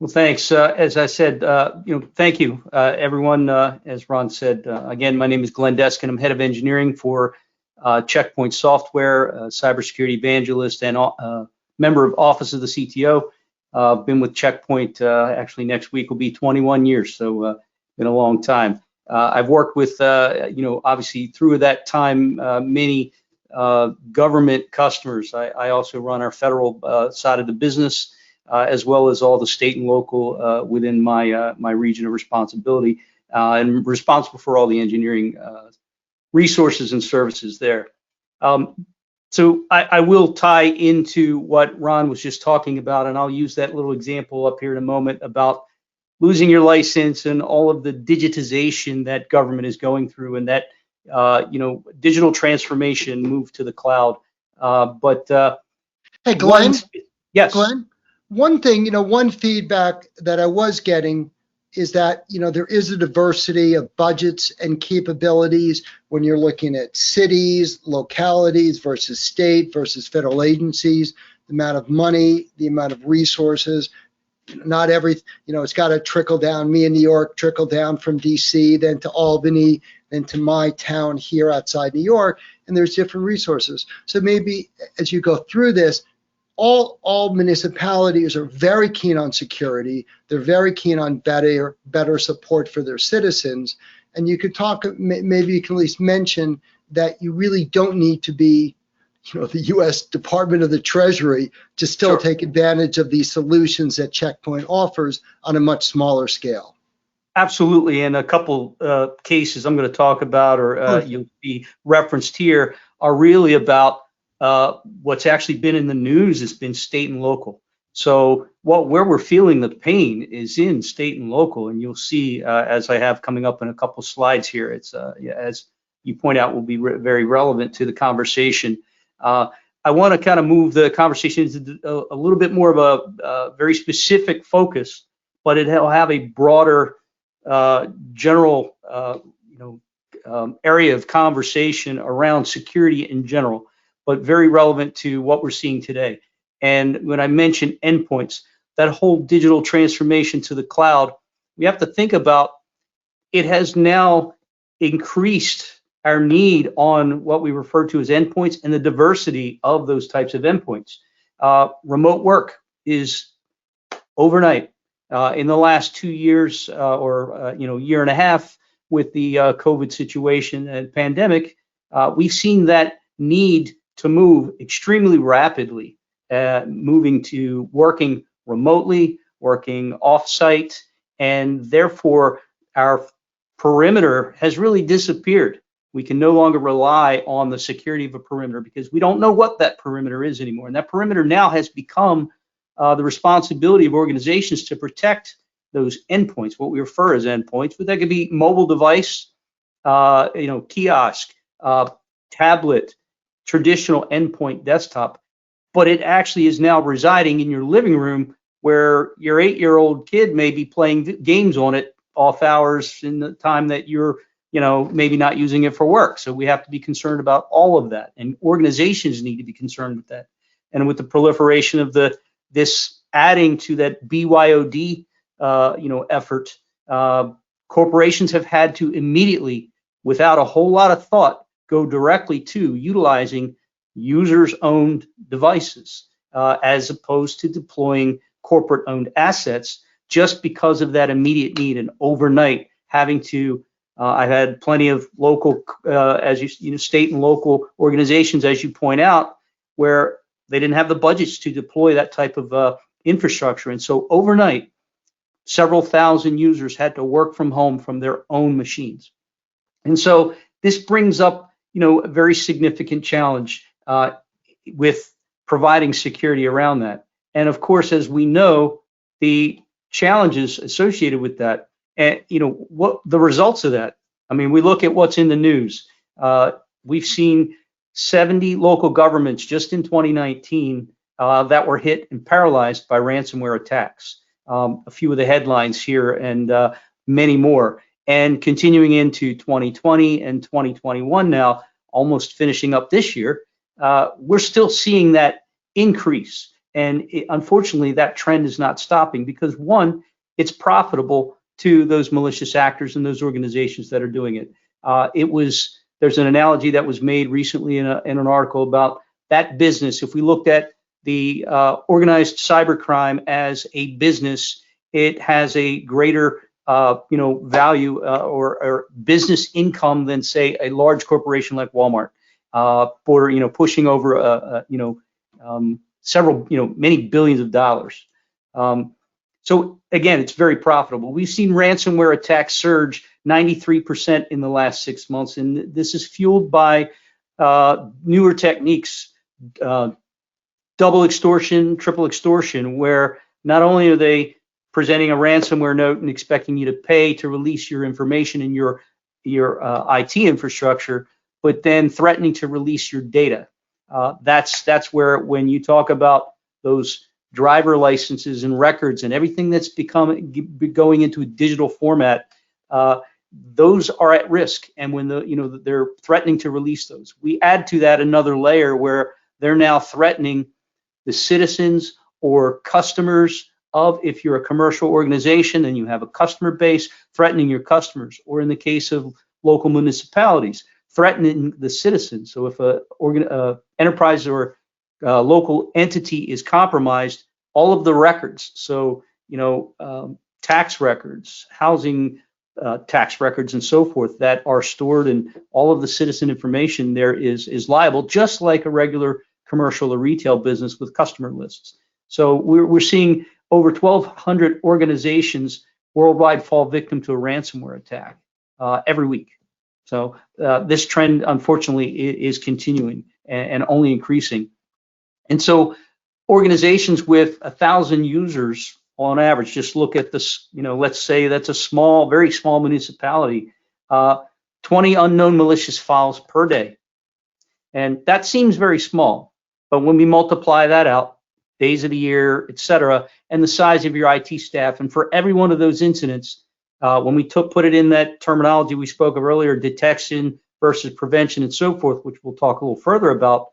Well, thanks. As I said, thank you, everyone. As Ron said, again, my name is Glen Deskin. I'm head of engineering for Checkpoint Software, cybersecurity evangelist, and member of Office of the CTO. Been with Checkpoint. Actually, next week will be 21 years, so been a long time. I've worked with, obviously through that time, many government customers. I also run our federal side of the business. As well as all the state and local within my region of responsibility, and responsible for all the engineering resources and services there. So I will tie into what Ron was just talking about, and I'll use that little example up here in a moment about losing your license and all of the digitization that government is going through, and that digital transformation move to the cloud. Hey, Glenn. Yes. Glenn, one thing, one feedback that I was getting is that, there is a diversity of budgets and capabilities when you're looking at cities, localities versus state versus federal agencies, the amount of money, the amount of resources. Not every, it's got to trickle down, me in New York, trickle down from DC, then to Albany, then to my town here outside New York, and there's different resources. So maybe as you go through this, all municipalities are very keen on security. They're very keen on better support for their citizens. And you could talk, maybe you can at least mention that you really don't need to be, the U.S. Department of the Treasury to still Sure. take advantage of these solutions that Checkpoint offers on a much smaller scale. Absolutely, and a couple cases I'm going to talk about, or you'll be referenced here, are really about what's actually been in the news has been state and local. So where we're feeling the pain is in state and local, and you'll see as I have coming up in a couple slides here. It's as you point out will be very relevant to the conversation. I want to kind of move the conversation into a little bit more of a very specific focus, but it'll have a broader general area of conversation around security in general, but very relevant to what we're seeing today. And when I mention endpoints, that whole digital transformation to the cloud, we have to think about it has now increased our need on what we refer to as endpoints and the diversity of those types of endpoints. Remote work is overnight. In the last 2 years or year and a half with the COVID situation and pandemic, we've seen that need to move extremely rapidly, moving to working remotely, working off-site, and therefore our perimeter has really disappeared. We can no longer rely on the security of a perimeter because we don't know what that perimeter is anymore. And that perimeter now has become the responsibility of organizations to protect those endpoints, what we refer as endpoints, but that could be mobile device, kiosk, tablet, traditional endpoint desktop, but it actually is now residing in your living room where your 8-year-old kid may be playing games on it off hours in the time that you're, maybe not using it for work. So we have to be concerned about all of that, and organizations need to be concerned with that. And with the proliferation of this adding to that BYOD, effort, corporations have had to immediately, without a whole lot of thought, go directly to utilizing users-owned devices as opposed to deploying corporate-owned assets just because of that immediate need and overnight having to. I've had plenty of local, state and local organizations, as you point out, where they didn't have the budgets to deploy that type of infrastructure, and so overnight, several thousand users had to work from home from their own machines, and so this brings up a very significant challenge with providing security around that. And of course, as we know, the challenges associated with that, and what the results of that. I mean, we look at what's in the news. We've seen 70 local governments just in 2019 that were hit and paralyzed by ransomware attacks. A few of the headlines here and many more. And continuing into 2020 and 2021 now, almost finishing up this year, we're still seeing that increase. And unfortunately, that trend is not stopping because, one, it's profitable to those malicious actors and those organizations that are doing it. There's an analogy that was made recently in an article about that business. If we looked at the organized cybercrime as a business, it has a greater value or business income than, say, a large corporation like Walmart, pushing over several, many billions of dollars. So again, it's very profitable. We've seen ransomware attacks surge 93% in the last 6 months, and this is fueled by newer techniques, double extortion, triple extortion, where not only are they presenting a ransomware note and expecting you to pay to release your information in your IT infrastructure, but then threatening to release your data. That's where, when you talk about those driver licenses and records and everything that's going into a digital format, those are at risk. And when they're threatening to release those, we add to that another layer where they're now threatening the citizens or customers of, if you're a commercial organization and you have a customer base, threatening your customers, or in the case of local municipalities, threatening the citizens. So if a enterprise or local entity is compromised, all of the records, so tax records, housing tax records, and so forth, that are stored, and all of the citizen information there is liable, just like a regular commercial or retail business with customer lists. So we're seeing over 1,200 organizations worldwide fall victim to a ransomware attack every week. So this trend, unfortunately, is continuing and only increasing. And so organizations with 1,000 users on average, just look at this, let's say that's a very small municipality, 20 unknown malicious files per day. And that seems very small, but when we multiply that out, days of the year, et cetera, and the size of your IT staff, and for every one of those incidents, when we put it in that terminology we spoke of earlier, detection versus prevention and so forth, which we'll talk a little further about,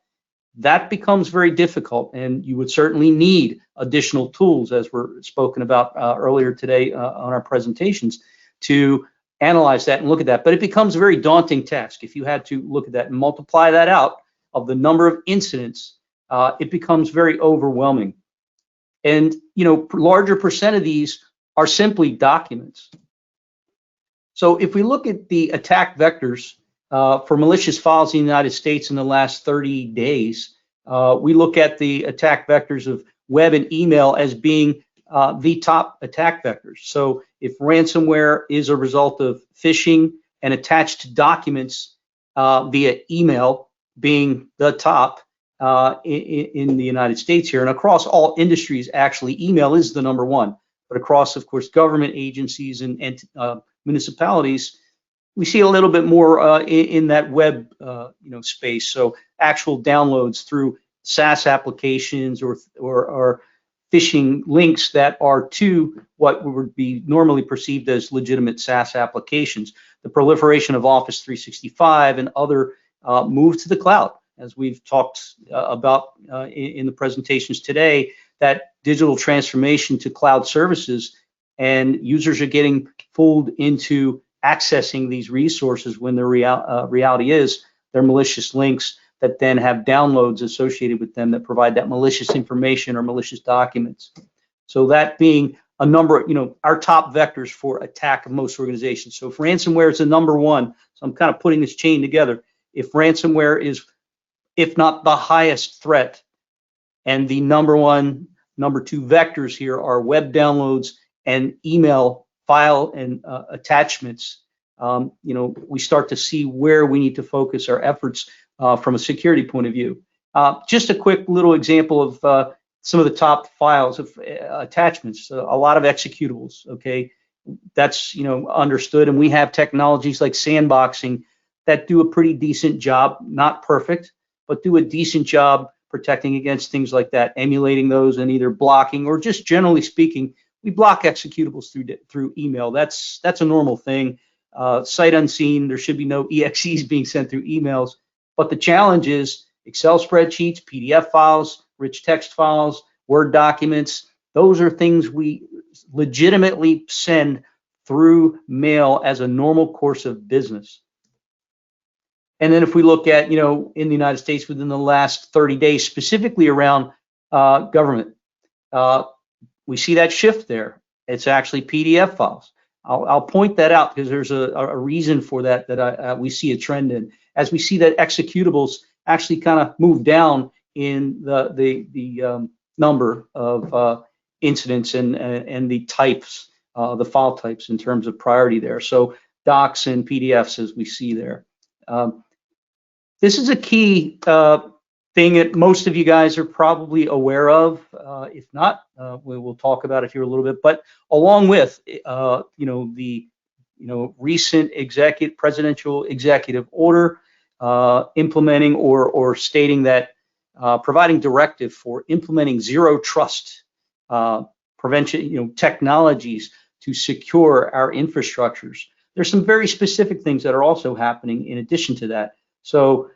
that becomes very difficult, and you would certainly need additional tools, as we're spoken about earlier today on our presentations, to analyze that and look at that. But it becomes a very daunting task. If you had to look at that and multiply that out of the number of incidents, it becomes very overwhelming. And larger percent of these are simply documents. So if we look at the attack vectors for malicious files in the United States in the last 30 days, we look at the attack vectors of web and email as being the top attack vectors. So if ransomware is a result of phishing and attached documents via email being the top in the United States here, and across all industries, actually, email is the number one. But across, of course, government agencies and municipalities, we see a little bit more in that web space. So actual downloads through SaaS applications or phishing links that are to what would be normally perceived as legitimate SaaS applications. The proliferation of Office 365 and other move to the cloud, as we've talked about in the presentations today, that digital transformation to cloud services, and users are getting fooled into accessing these resources when the reality is they're malicious links that then have downloads associated with them that provide that malicious information or malicious documents. So that being a number, our top vectors for attack of most organizations. So if ransomware is the number one, so I'm kind of putting this chain together. If ransomware is, if not the highest threat, and the number two vectors here are web downloads and email file and attachments, we start to see where we need to focus our efforts from a security point of view. Just a quick little example of some of the top files of attachments, a lot of executables, okay? That's, understood, and we have technologies like Sandboxing that do a pretty decent job, not perfect, but do a decent job protecting against things like that, emulating those and either blocking, or just generally speaking, we block executables through email. That's a normal thing. Sight unseen, there should be no EXEs being sent through emails. But the challenge is Excel spreadsheets, PDF files, rich text files, Word documents, those are things we legitimately send through mail as a normal course of business. And then if we look at, in the United States within the last 30 days, specifically around government, we see that shift there. It's actually PDF files. I'll point that out because there's a reason for that we see a trend in. As we see that executables actually kind of move down in the number of incidents and the types, the file types in terms of priority there. So docs and PDFs as we see there. This is a key thing that most of you guys are probably aware of. If not, we will talk about it here a little bit. But along with, the recent presidential executive order implementing or stating that providing directive for implementing zero trust prevention, technologies to secure our infrastructures. There's some very specific things that are also happening in addition to that. So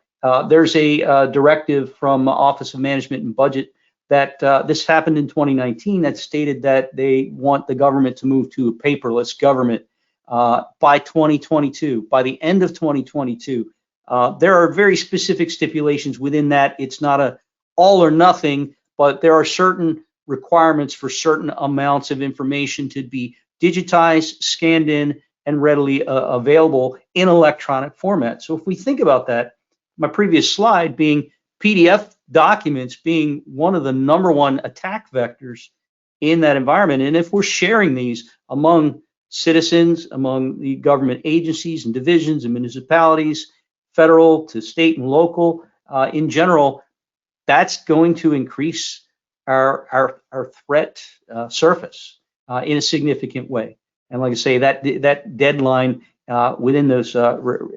there's a directive from Office of Management and Budget that this happened in 2019 that stated that they want the government to move to a paperless government by 2022, by the end of 2022. There are very specific stipulations within that. It's not a all or nothing, but there are certain requirements for certain amounts of information to be digitized, scanned in, and readily available in electronic format. So if we think about that, my previous slide being PDF documents being one of the #1 attack vectors in that environment. And if we're sharing these among citizens, among the government agencies and divisions and municipalities, federal to state and local, in general, that's going to increase our threat surface in a significant way. And like I say, that deadline within those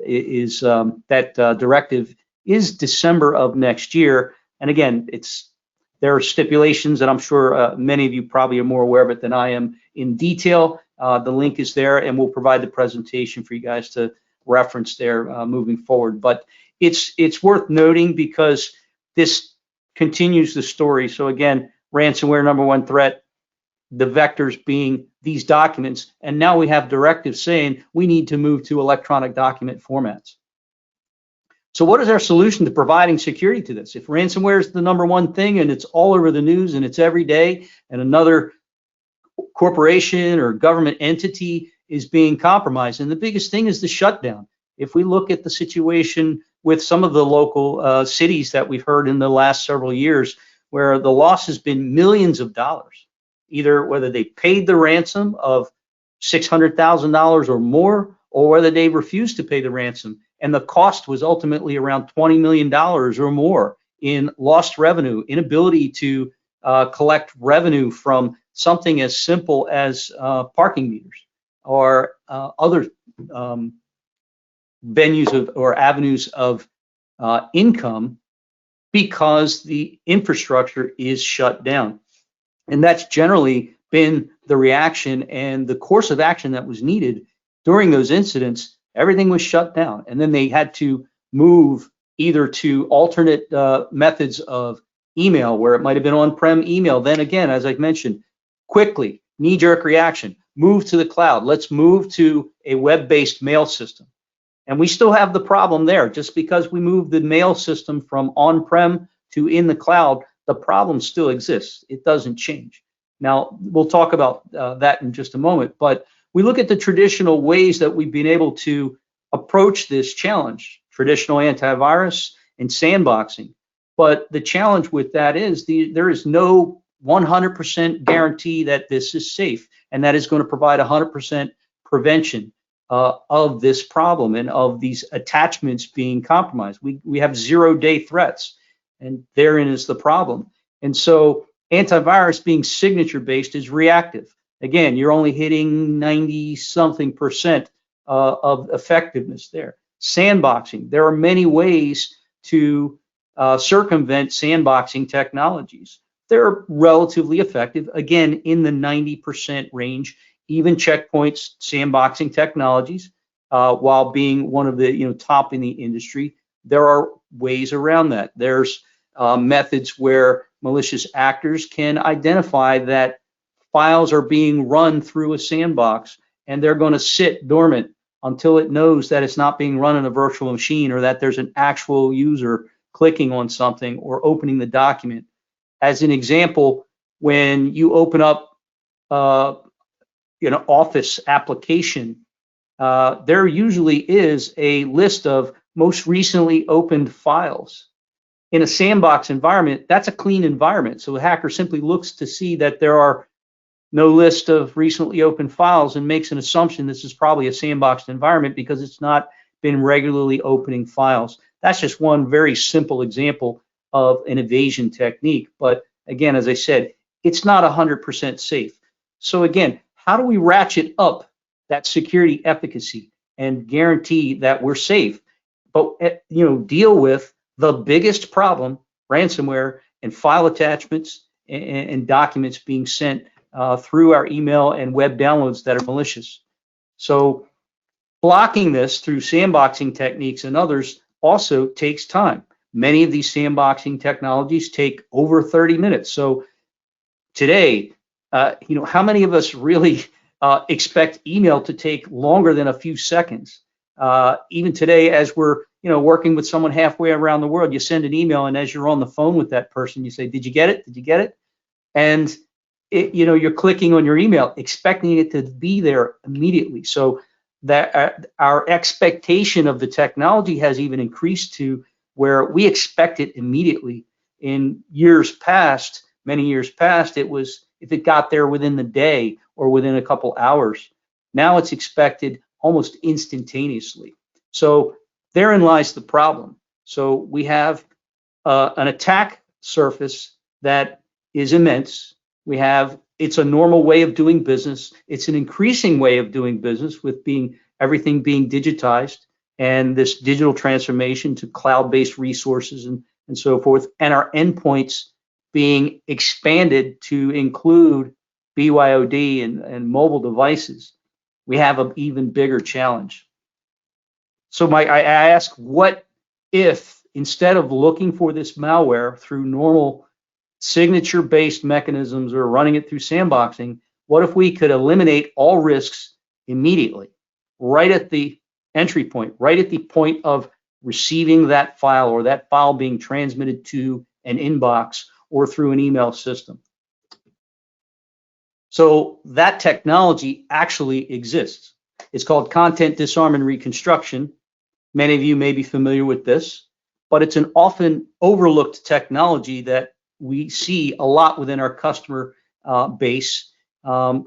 is that directive is December of next year. And again, there are stipulations that I'm sure many of you probably are more aware of it than I am in detail. The link is there, and we'll provide the presentation for you guys to reference there moving forward. But it's worth noting because this continues the story. So again, ransomware #1 threat, the vectors being these documents, and now we have directives saying we need to move to electronic document formats. So what is our solution to providing security to this? If ransomware is the #1 thing and it's all over the news and it's every day, and another corporation or government entity is being compromised, and the biggest thing is the shutdown. If we look at the situation with some of the local cities that we've heard in the last several years, where the loss has been millions of dollars, either whether they paid the ransom of $600,000 or more, or whether they refused to pay the ransom, and the cost was ultimately around $20 million or more in lost revenue, inability to collect revenue from something as simple as parking meters or other venues or avenues of income, because the infrastructure is shut down. And that's generally been the reaction and the course of action that was needed during those incidents. Everything was shut down, and then they had to move either to alternate methods of email, where it might have been on-prem email. Then again, as I mentioned, quickly, knee-jerk reaction, move to the cloud. Let's move to a web-based mail system. And we still have the problem there. Just because we move the mail system from on-prem to in the cloud, the problem still exists. It doesn't change. Now, we'll talk about that in just a moment, but we look at the traditional ways that we've been able to approach this challenge, traditional antivirus and sandboxing. But the challenge with that is there is no 100% guarantee that this is safe, and that is going to provide 100% prevention of this problem and of these attachments being compromised. We have 0-day threats, and therein is the problem. And so antivirus being signature-based is reactive. Again, you're only hitting 90-something% of effectiveness there. Sandboxing, there are many ways to circumvent sandboxing technologies. They're relatively effective, again, in the 90% range. Even checkpoints, sandboxing technologies, while being one of the top in the industry, there are ways around that. There's methods where malicious actors can identify that files are being run through a sandbox, and they're going to sit dormant until it knows that it's not being run in a virtual machine, or that there's an actual user clicking on something or opening the document. As an example, when you open up Office application, there usually is a list of most recently opened files. In a sandbox environment, that's a clean environment. So the hacker simply looks to see that there are no list of recently opened files and makes an assumption this is probably a sandboxed environment because it's not been regularly opening files. That's just one very simple example of an evasion technique. But again, as I said, it's not 100% safe. So again, how do we ratchet up that security efficacy and guarantee that we're safe, but deal with the biggest problem, ransomware and file attachments and documents being sent through our email and web downloads that are malicious? So blocking this through sandboxing techniques and others also takes time. Many of these sandboxing technologies take over 30 minutes. So today, how many of us really expect email to take longer than a few seconds? Even today, as we're working with someone halfway around the world, you send an email, and as you're on the phone with that person, you say, "Did you get it? Did you get it?" And you're clicking on your email, expecting it to be there immediately. So that our expectation of the technology has even increased to where we expect it immediately. In years past, many years past, it was if it got there within the day or within a couple hours. Now it's expected almost instantaneously. So therein lies the problem. So we have an attack surface that is immense. It's a normal way of doing business. It's an increasing way of doing business with everything being digitized and this digital transformation to cloud-based resources and so forth, and our endpoints being expanded to include BYOD and mobile devices. We have an even bigger challenge. So I ask, what if instead of looking for this malware through normal signature-based mechanisms or running it through sandboxing, what if we could eliminate all risks immediately, right at the entry point, right at the point of receiving that file or that file being transmitted to an inbox or through an email system? So that technology actually exists. It's called content disarm and reconstruction. Many of you may be familiar with this, but it's an often overlooked technology that we see a lot within our customer base.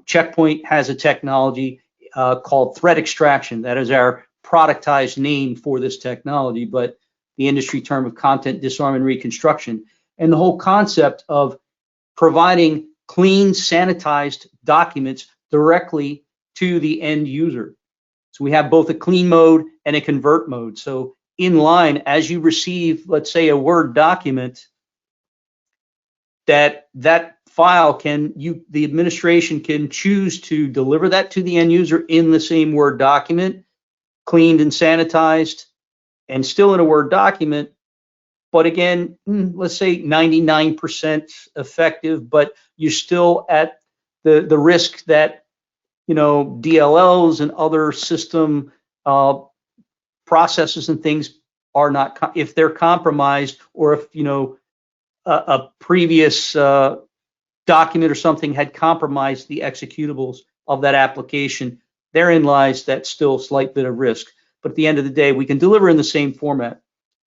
Checkpoint has a technology called threat extraction. That is our productized name for this technology, but the industry term of content disarm and reconstruction. And the whole concept of providing clean, sanitized documents directly to the end user. So we have both a clean mode and a convert mode. So in line, as you receive, let's say, a Word document, that file the administration can choose to deliver that to the end user in the same Word document, cleaned and sanitized, and still in a Word document. But again, let's say 99% effective, but you're still at the risk that DLLs and other system processes and things are not, if they're compromised, or if a previous document or something had compromised the executables of that application, therein lies that still slight bit of risk. But at the end of the day, we can deliver in the same format.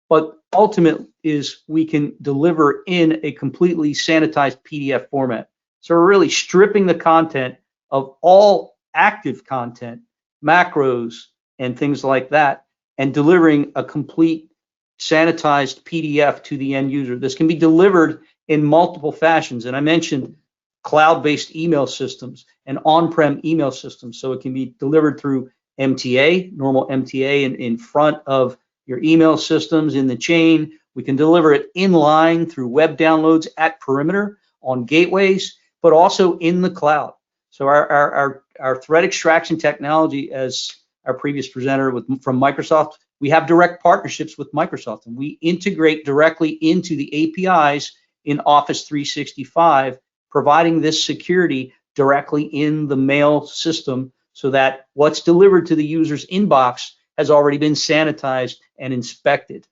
But ultimate is we can deliver in a completely sanitized PDF format. So we're really stripping the content of all active content, macros, and things like that, and delivering a complete sanitized PDF to the end user. This can be delivered in multiple fashions. And I mentioned cloud-based email systems and on-prem email systems. So it can be delivered through MTA, normal MTA in front of your email systems in the chain. We can deliver it inline through web downloads at perimeter on gateways, but also in the cloud. So our threat extraction technology, as our previous presenter from Microsoft, we have direct partnerships with Microsoft, and we integrate directly into the APIs in Office 365, providing this security directly in the mail system so that what's delivered to the user's inbox has already been sanitized and inspected.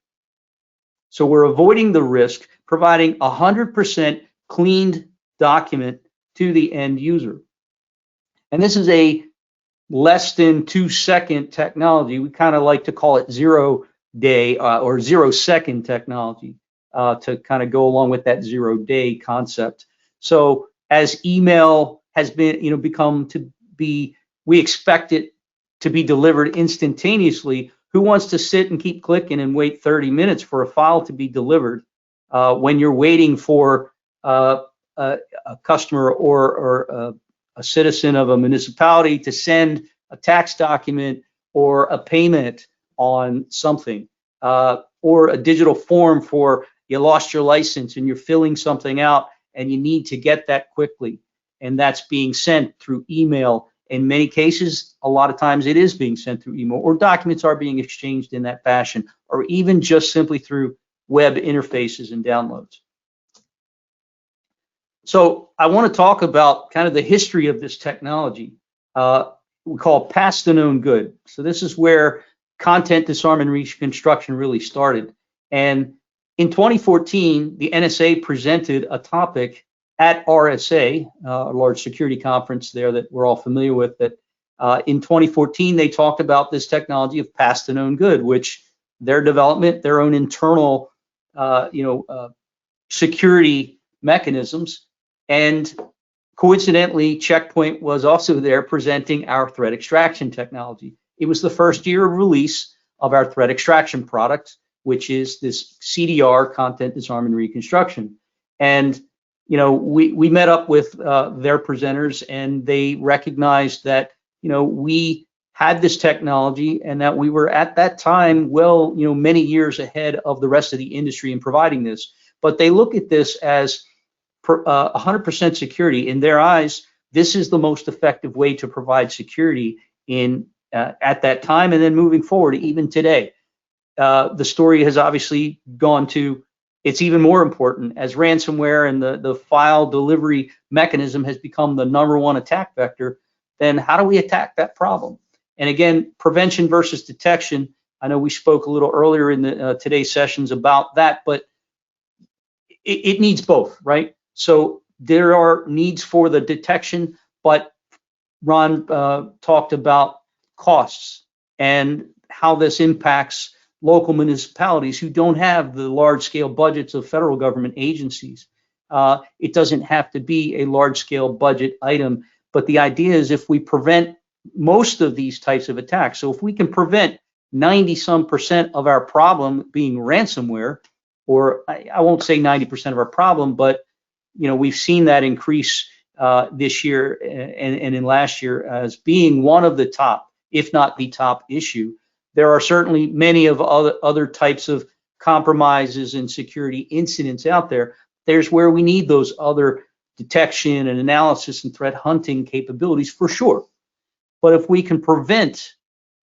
So we're avoiding the risk, providing 100% cleaned document to the end user. And this is a less than 2-second technology. We kind of like to call it 0-day or 0-second technology to kind of go along with that 0-day concept. So as email has been, become to be, we expect it to be delivered instantaneously. Who wants to sit and keep clicking and wait 30 minutes for a file to be delivered when you're waiting for a customer or a citizen of a municipality to send a tax document or a payment on something, or a digital form for you lost your license and you're filling something out and you need to get that quickly, and that's being sent through email. In many cases, a lot of times it is being sent through email, or documents are being exchanged in that fashion, or even just simply through web interfaces and downloads. So I want to talk about kind of the history of this technology. We call past the known good. So this is where content disarm and reconstruction really started. And in 2014, the NSA presented a topic at RSA, a large security conference there that we're all familiar with, that in 2014, they talked about this technology of past the known good, which their development, their own internal security mechanisms. And coincidentally, Checkpoint was also there presenting our threat extraction technology. It was the first year of release of our threat extraction product, which is this CDR, content disarm and reconstruction. And we met up with their presenters, and they recognized that we had this technology and that we were at that time many years ahead of the rest of the industry in providing this. But they look at this as 100% security. In their eyes, this is the most effective way to provide security at that time, and then moving forward, even today. The story has obviously gone to, it's even more important as ransomware and the file delivery mechanism has become the #1 attack vector. Then how do we attack that problem? And again, prevention versus detection. I know we spoke a little earlier in today's sessions about that, but it needs both, right? So there are needs for the detection, but Ron talked about costs and how this impacts local municipalities who don't have the large-scale budgets of federal government agencies. It doesn't have to be a large-scale budget item, but the idea is if we prevent most of these types of attacks, so if we can prevent 90-some% of our problem being ransomware, or I won't say 90% of our problem, but we've seen that increase this year and in last year as being one of the top, if not the top issue. There are certainly many of other types of compromises and security incidents out there. There's where we need those other detection and analysis and threat hunting capabilities for sure. But if we can prevent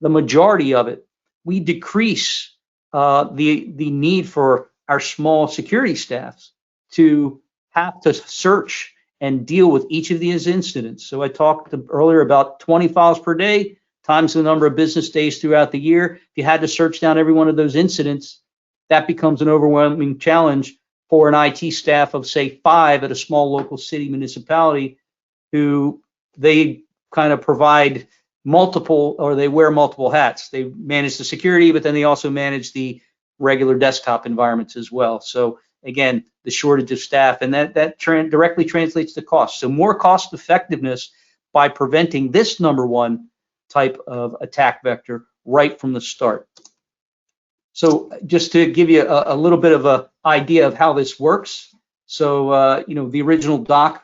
the majority of it, we decrease the need for our small security staffs to have to search and deal with each of these incidents. So I talked earlier about 20 files per day times the number of business days throughout the year. If you had to search down every one of those incidents, that becomes an overwhelming challenge for an IT staff of, say, 5 at a small local city municipality, who they kind of provide multiple, or they wear multiple hats. They manage the security, but then they also manage the regular desktop environments as well. So again, the shortage of staff, and that directly translates to cost. So more cost effectiveness by preventing this #1 type of attack vector right from the start. So just to give you a little bit of an idea of how this works. So, the original doc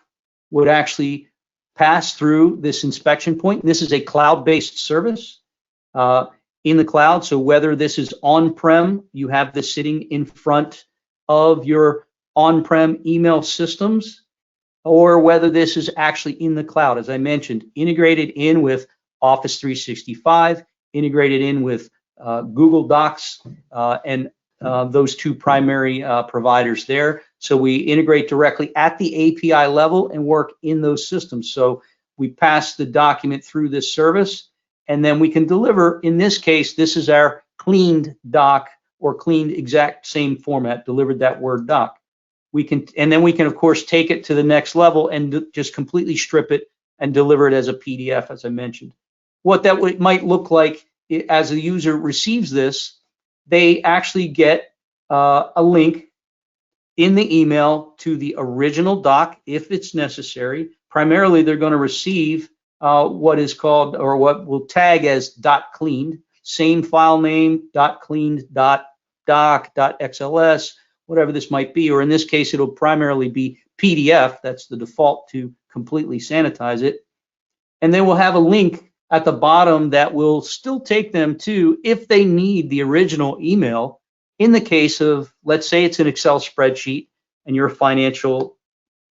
would actually pass through this inspection point. This is a cloud-based service in the cloud. So whether this is on-prem, you have this sitting in front of your on-prem email systems, or whether this is actually in the cloud, as I mentioned, integrated in with Office 365, integrated in with Google Docs, and those two primary providers there. So we integrate directly at the API level and work in those systems. So we pass the document through this service, and then we can deliver. In this case, this is our cleaned doc, or cleaned exact same format, delivered that Word doc. And then we can, of course, take it to the next level and just completely strip it and deliver it as a PDF, as I mentioned. What that might look like as a user receives this, they actually get a link in the email to the original doc if it's necessary. Primarily, they're going to receive what is called, or what we'll tag as .cleaned, same file name, .cleaned, .doc, .xls, whatever this might be, or in this case, it'll primarily be PDF. That's the default to completely sanitize it. And then we'll have a link at the bottom that will still take them to, if they need the original email, in the case of, let's say it's an Excel spreadsheet and you're a financial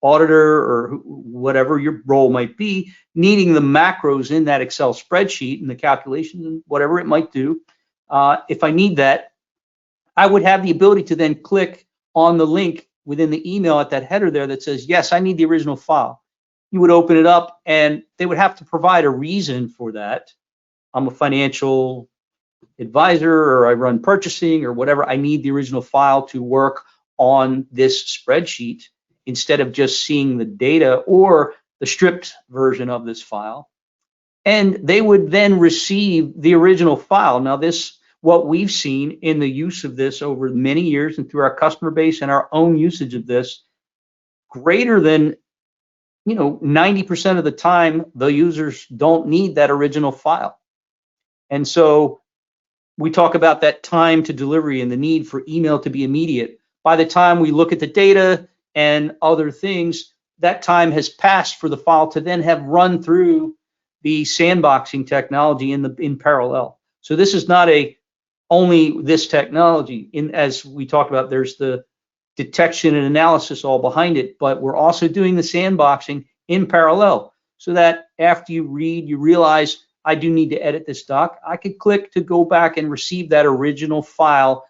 auditor or whatever your role might be, needing the macros in that Excel spreadsheet and the calculations and whatever it might do. If I need that, I would have the ability to then click on the link within the email at that header there that says, yes, I need the original file. You would open it up and they would have to provide a reason for that. I'm a financial advisor, or I run purchasing, or whatever. I need the original file to work on this spreadsheet instead of just seeing the data or the stripped version of this file. And they would then receive the original file. Now this, what we've seen in the use of this over many years and through our customer base and our own usage of this, greater than 90% of the time, the users don't need that original file. And so we talk about that time to delivery and the need for email to be immediate. By the time we look at the data and other things, that time has passed for the file to then have run through the sandboxing technology in parallel. So this is not only this technology. As we talked about, there's the detection and analysis all behind it, but we're also doing the sandboxing in parallel, so that after you read, you realize, I do need to edit this doc. I could click to go back and receive that original file,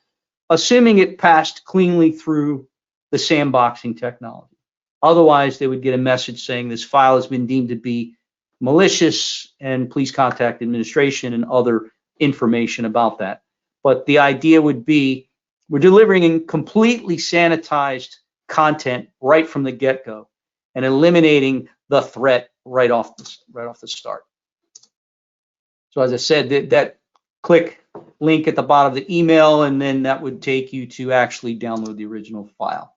assuming it passed cleanly through the sandboxing technology. Otherwise, they would get a message saying this file has been deemed to be malicious and please contact administration and other information about that. But the idea would be, we're delivering completely sanitized content right from the get-go and eliminating the threat right off the start. So as I said, that click link at the bottom of the email, and then that would take you to actually download the original file.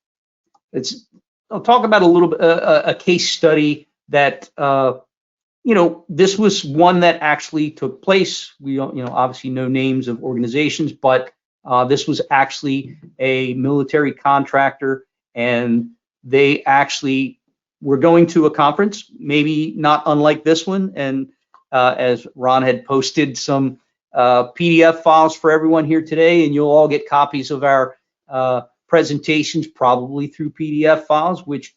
I'll talk about a little bit a case study that this was one that actually took place. We don't, obviously no names of organizations, but this was actually a military contractor, and they actually were going to a conference, maybe not unlike this one, and as Ron had posted some PDF files for everyone here today, and you'll all get copies of our presentations probably through PDF files, which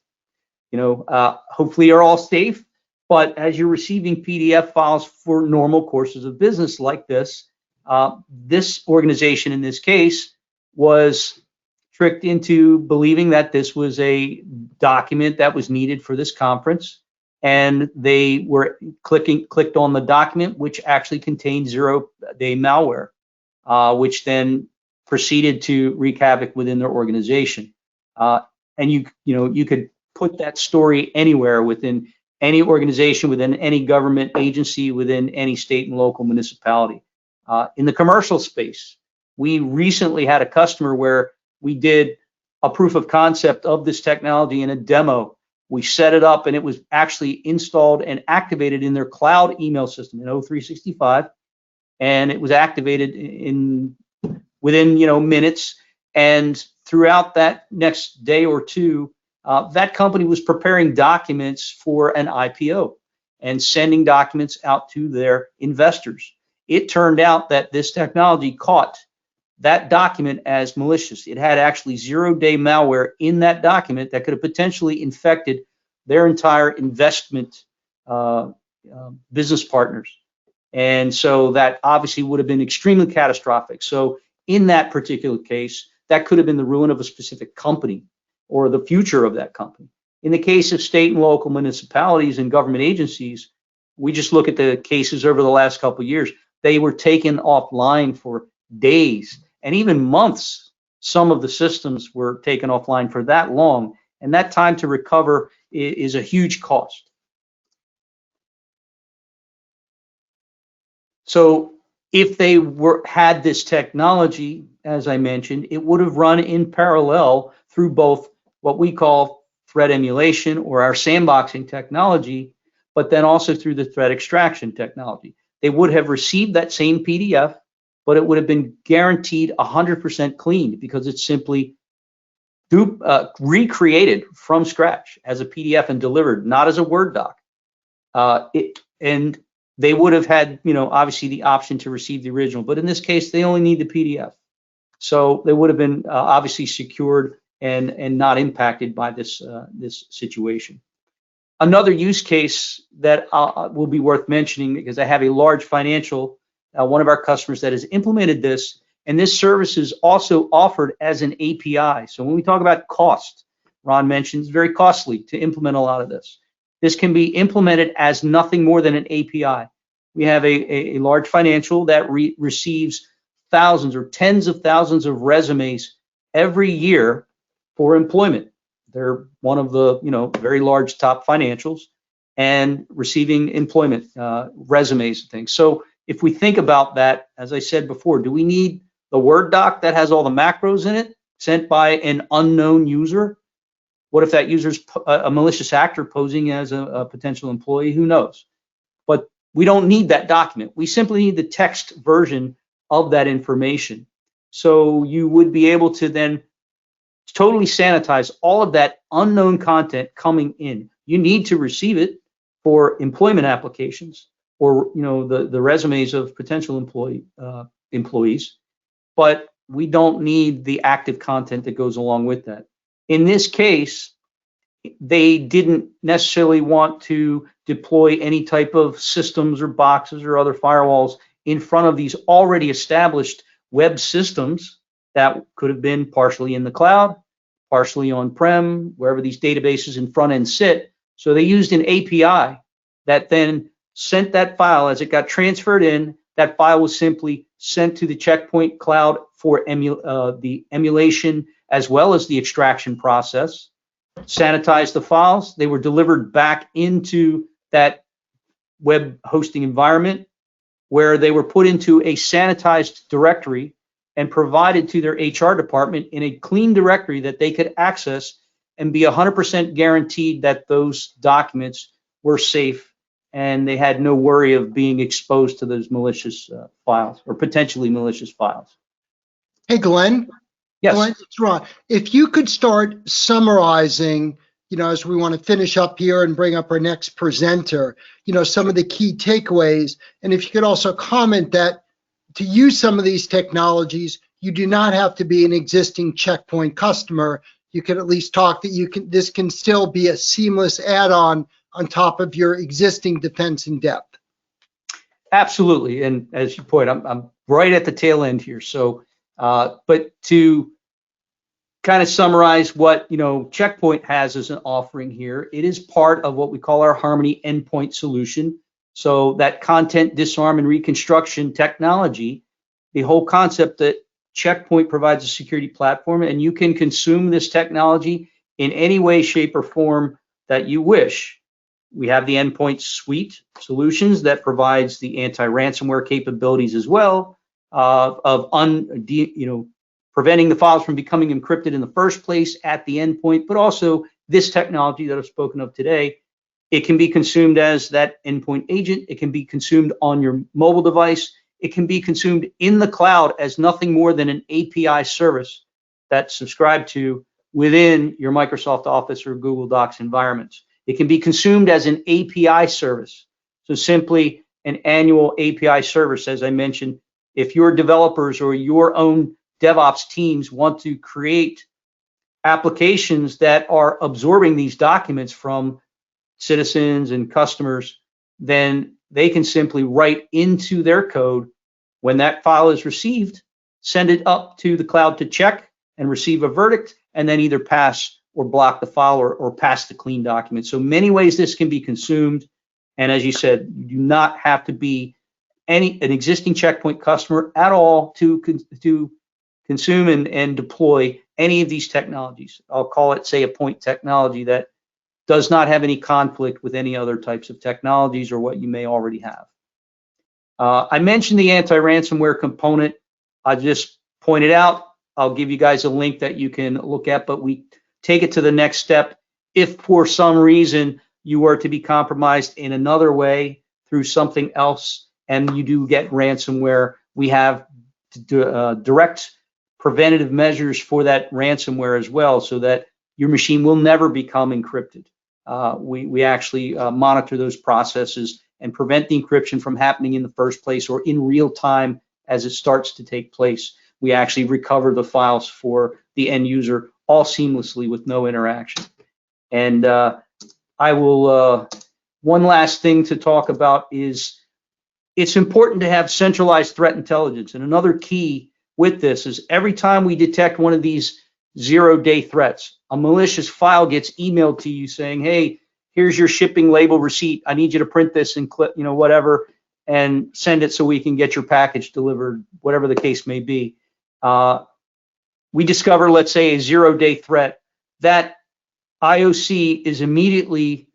hopefully are all safe. But as you're receiving PDF files for normal courses of business like this, this organization in this case was tricked into believing that this was a document that was needed for this conference, and they were clicked on the document, which actually contained zero-day malware, which then proceeded to wreak havoc within their organization. And you could put that story anywhere within any organization, within any government agency, within any state and local municipality. In the commercial space, we recently had a customer where we did a proof of concept of this technology in a demo. We set it up, and it was actually installed and activated in their cloud email system in O365, and it was activated within minutes. And throughout that next day or two, that company was preparing documents for an IPO and sending documents out to their investors. It turned out that this technology caught that document as malicious. It had actually zero-day malware in that document that could have potentially infected their entire investment business partners. And so that obviously would have been extremely catastrophic. So in that particular case, that could have been the ruin of a specific company. or the future of that company. In the case of state and local municipalities and government agencies, we just look at the cases over the last couple of years. They were taken offline for days and even months. Some of the systems were taken offline for that long, and that time to recover is a huge cost. So if they had this technology, as I mentioned, it would have run in parallel through both what we call threat emulation or our sandboxing technology, but then also through the threat extraction technology. They would have received that same PDF, but it would have been guaranteed 100% clean because it's simply recreated from scratch as a PDF and delivered, not as a Word doc. And they would have had, obviously the option to receive the original, but in this case, they only need the PDF. So they would have been obviously secured and not impacted by this situation. Another use case that will be worth mentioning, because I have a large financial, one of our customers that has implemented this, and this service is also offered as an API. So when we talk about cost, Ron mentioned it's very costly to implement a lot of this. This can be implemented as nothing more than an API. We have a large financial that receives thousands or tens of thousands of resumes every year for employment. They're one of the very large top financials and receiving employment resumes and things. So if we think about that, as I said before, do we need the Word doc that has all the macros in it sent by an unknown user? What if that user's a malicious actor posing as a potential employee? Who knows? But we don't need that document. We simply need the text version of that information. So you would be able to then totally sanitize all of that unknown content coming in. You need to receive it for employment applications or the resumes of potential employees, but we don't need the active content that goes along with that. In this case, they didn't necessarily want to deploy any type of systems or boxes or other firewalls in front of these already established web systems that could have been partially in the cloud, partially on-prem, wherever these databases and front end sit. So they used an API that then sent that file. As it got transferred in, that file was simply sent to the Checkpoint cloud for the emulation as well as the extraction process. Sanitized the files. They were delivered back into that web hosting environment where they were put into a sanitized directory and provided to their HR department in a clean directory that they could access and be 100% guaranteed that those documents were safe and they had no worry of being exposed to those malicious files or potentially malicious files. Hey, Glenn. Yes. Glenn, it's Ron. If you could start summarizing, as we want to finish up here and bring up our next presenter, some of the key takeaways. And if you could also comment that to use some of these technologies, you do not have to be an existing Checkpoint customer. You could at least talk that this can still be a seamless add-on on top of your existing defense in depth. Absolutely. And as you point, I'm right at the tail end here. So, but to kind of summarize what Checkpoint has as an offering here, it is part of what we call our Harmony endpoint solution. So that content disarm and reconstruction technology, the whole concept that Checkpoint provides a security platform, and you can consume this technology in any way, shape, or form that you wish. We have the endpoint suite solutions that provides the anti-ransomware capabilities as well of preventing the files from becoming encrypted in the first place at the endpoint, but also this technology that I've spoken of today. It can be consumed as that endpoint agent. It can be consumed on your mobile device. It can be consumed in the cloud as nothing more than an API service that's subscribed to within your Microsoft Office or Google Docs environments. It can be consumed as an API service. So simply an annual API service, as I mentioned. If your developers or your own DevOps teams want to create applications that are absorbing these documents from citizens and customers, then they can simply write into their code when that file is received, send it up to the cloud to check and receive a verdict, and then either pass or block the file or pass the clean document. So many ways this can be consumed. And as you said, you do not have to be an existing Checkpoint customer at all to consume and deploy any of these technologies. I'll call it, say, a point technology that does not have any conflict with any other types of technologies or what you may already have. I mentioned the anti-ransomware component. I just pointed out, I'll give you guys a link that you can look at, but we take it to the next step. If for some reason you were to be compromised in another way through something else and you do get ransomware, we have direct preventative measures for that ransomware as well, so that your machine will never become encrypted. We actually monitor those processes and prevent the encryption from happening in the first place or in real time as it starts to take place. We actually recover the files for the end user all seamlessly with no interaction. And I will, one last thing to talk about is it's important to have centralized threat intelligence. And another key with this is every time we detect one of these zero-day threats, a malicious file gets emailed to you saying, hey, here's your shipping label receipt. I need you to print this and clip, whatever, and send it so we can get your package delivered, whatever the case may be. We discover, let's say, a zero-day threat. That IOC is immediately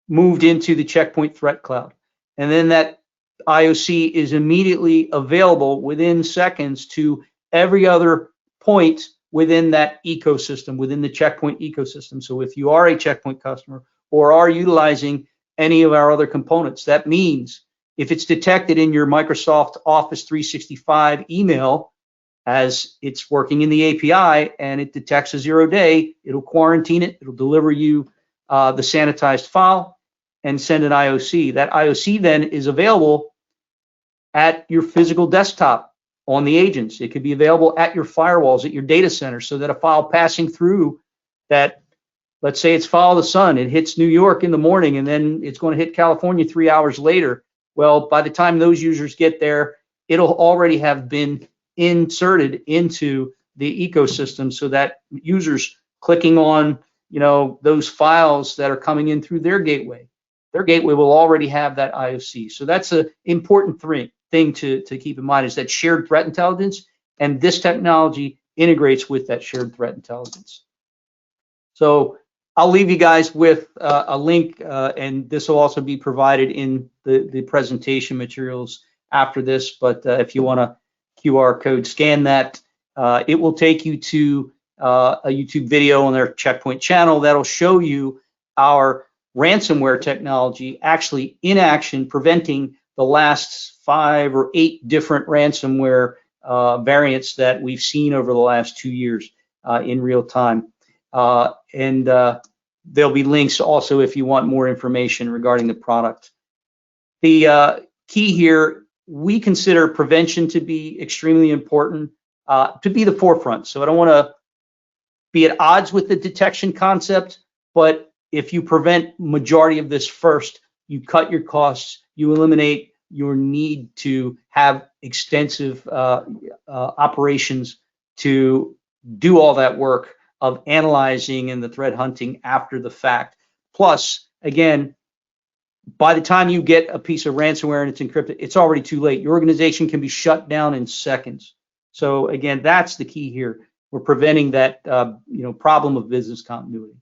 moved into the Checkpoint Threat Cloud. And then that IOC is immediately available within seconds to every other point within that ecosystem, within the Checkpoint ecosystem. So if you are a Checkpoint customer or are utilizing any of our other components, that means if it's detected in your Microsoft Office 365 email as it's working in the API and it detects a zero-day, it'll quarantine it, it'll deliver you the sanitized file and send an IOC. That IOC then is available at your physical desktop on the agents. It could be available at your firewalls, at your data center, so that a file passing through that, let's say it's follow the sun, it hits New York in the morning and then it's going to hit California 3 hours later. Well, by the time those users get there, it'll already have been inserted into the ecosystem so that users clicking on, those files that are coming in through their gateway will already have that IOC. So that's an important thing to keep in mind, is that shared threat intelligence, and this technology integrates with that shared threat intelligence. So I'll leave you guys with a link, and this will also be provided in the presentation materials after this. But if you want to QR code scan that, it will take you to a YouTube video on their Checkpoint channel that'll show you our ransomware technology actually in action, preventing the last 5 or 8 different ransomware variants that we've seen over the last 2 years in real time. And there'll be links also if you want more information regarding the product. The key here, we consider prevention to be extremely important, to be the forefront. So I don't want to be at odds with the detection concept, but if you prevent majority of this first, you cut your costs, you eliminate your need to have extensive operations to do all that work of analyzing and the threat hunting after the fact. Plus, again, by the time you get a piece of ransomware and it's encrypted, it's already too late. Your organization can be shut down in seconds. So again, that's the key here. We're preventing that problem of business continuity.